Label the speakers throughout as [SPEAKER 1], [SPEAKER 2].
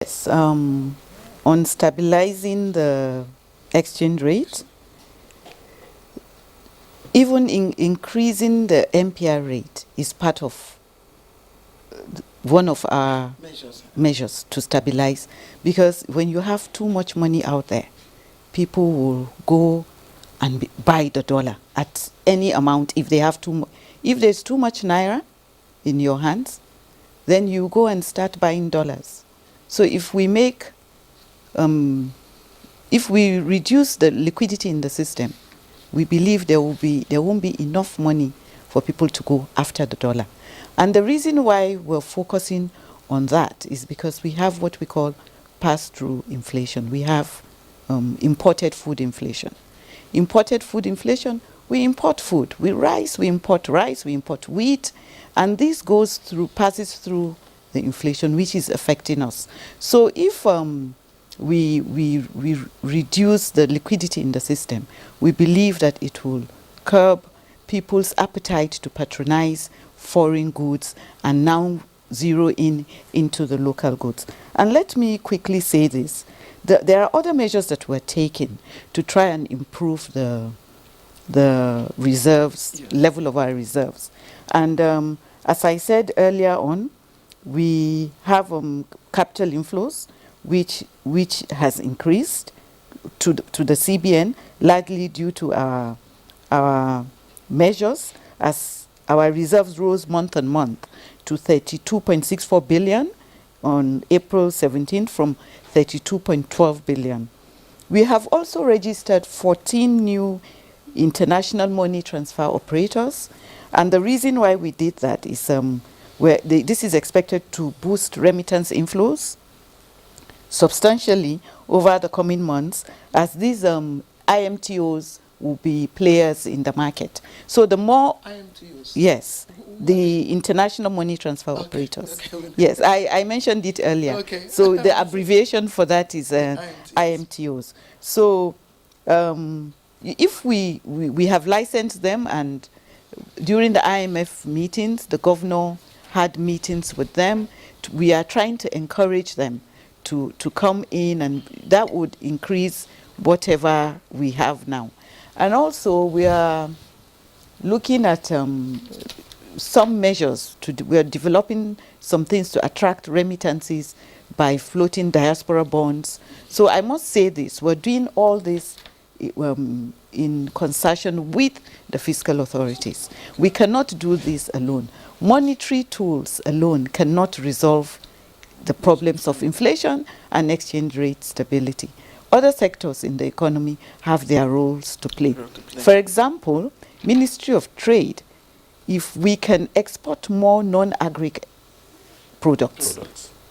[SPEAKER 1] Yes, on stabilizing the exchange rate, even in increasing the MPR rate is part of one of our measures to stabilize, because when you have too much money out there, people will go and buy the dollar at any amount. If they have if there's too much naira in your hands, then you go and start buying dollars. So if we reduce the liquidity in the system, we believe there won't be enough money for people to go after the dollar. And the reason why we're focusing on that is because we have what we call pass-through inflation. We have imported food inflation. Imported food inflation, we import food. We import rice, we import wheat, and this passes through the inflation, which is affecting us. So if we reduce the liquidity in the system, we believe that it will curb people's appetite to patronize foreign goods and now zero into the local goods. And let me quickly say this. There are other measures that we're taking to try and improve the reserves, level of our reserves. And as I said earlier on, we have capital inflows, which has increased to the CBN, largely due to our measures, as our reserves rose month on month to 32.64 billion on April 17th from 32.12 billion. We have also registered 14 new international money transfer operators, and the reason why we did that is this is expected to boost remittance inflows substantially over the coming months, as these IMTOs will be players in the market. So the more
[SPEAKER 2] IMTOs?
[SPEAKER 1] Yes, the international money transfer operators. Okay. Yes, I mentioned it earlier.
[SPEAKER 2] Okay.
[SPEAKER 1] So the abbreviation for that is IMTOs. So if we have licensed them, and during the IMF meetings, the governor had meetings with them. We are trying to encourage them to come in, and that would increase whatever we have now. And also we are looking at some measures. We are developing some things to attract remittances by floating diaspora bonds. So I must say this, we're doing all this in concertation with the fiscal authorities. We cannot do this alone. Monetary tools alone cannot resolve the problems of inflation and exchange rate stability. Other sectors in the economy have their roles to play. For example, Ministry of Trade, if we can export more non-agric products,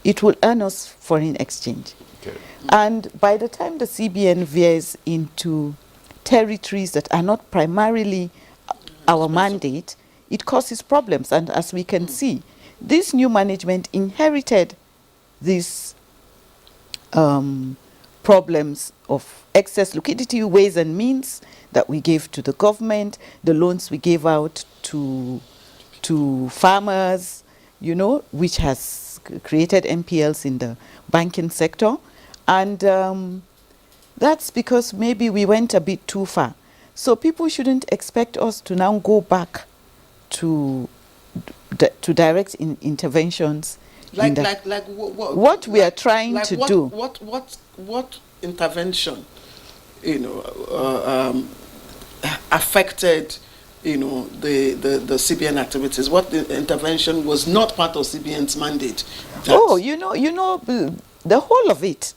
[SPEAKER 1] it will earn us foreign exchange. Okay. And by the time the CBN veers into territories that are not primarily our mandate, it causes problems. And as we can see, this new management inherited these problems of excess liquidity, ways and means that we gave to the government, the loans we gave out to farmers, which has created NPLs in the banking sector. And that's because maybe we went a bit too far. So people shouldn't expect us to now go back to direct interventions. What we are trying to do.
[SPEAKER 2] What intervention, affected, the CBN activities? What intervention was not part of CBN's mandate?
[SPEAKER 1] The whole of it.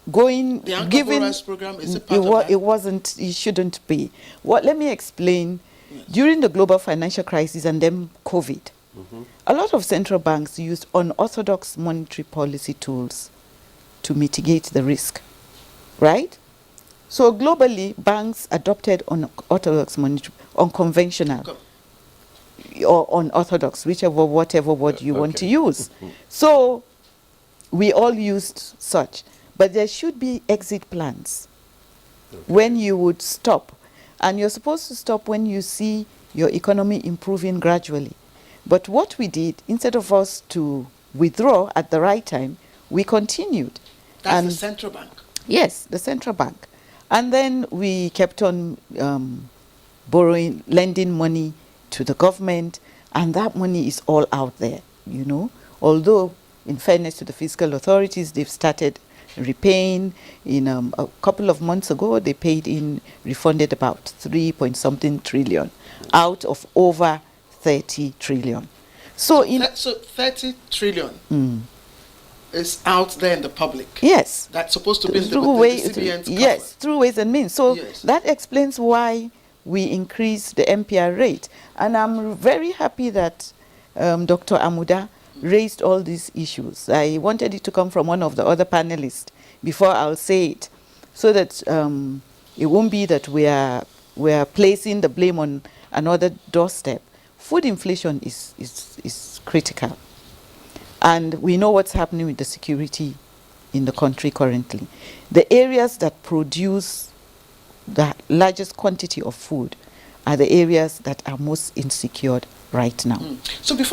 [SPEAKER 2] The program, is it part of that?
[SPEAKER 1] It wasn't. It shouldn't be. Let me explain. Yes. During the global financial crisis and then COVID, a lot of central banks used unorthodox monetary policy tools to mitigate the risk, right? So globally, banks adopted unorthodox monetary, unconventional, or unorthodox, whatever word you want to use. So we all used such, but there should be exit plans when you would stop. And you're supposed to stop when you see your economy improving gradually. But what we did, instead of us to withdraw at the right time, we continued.
[SPEAKER 2] That's the central bank.
[SPEAKER 1] Yes, the central bank. And then we kept on borrowing, lending money to the government, and that money is all out there, you know. Although, in fairness to the fiscal authorities, they've started repaying. In a couple of months ago, they refunded about 3 point something trillion out of over 30 trillion. So
[SPEAKER 2] 30 trillion is out there in the public.
[SPEAKER 1] Yes.
[SPEAKER 2] That's supposed to be in the CBN's cover.
[SPEAKER 1] Yes, through ways and means. So
[SPEAKER 2] yes,
[SPEAKER 1] that explains why we increased the MPR rate. And I'm very happy that Dr. Amuda raised all these issues. I wanted it to come from one of the other panelists before I'll say it, so that it won't be that we are placing the blame on another doorstep. Food inflation is critical. And we know what's happening with the security in the country currently. The areas that produce the largest quantity of food are the areas that are most insecure right now.
[SPEAKER 2] So before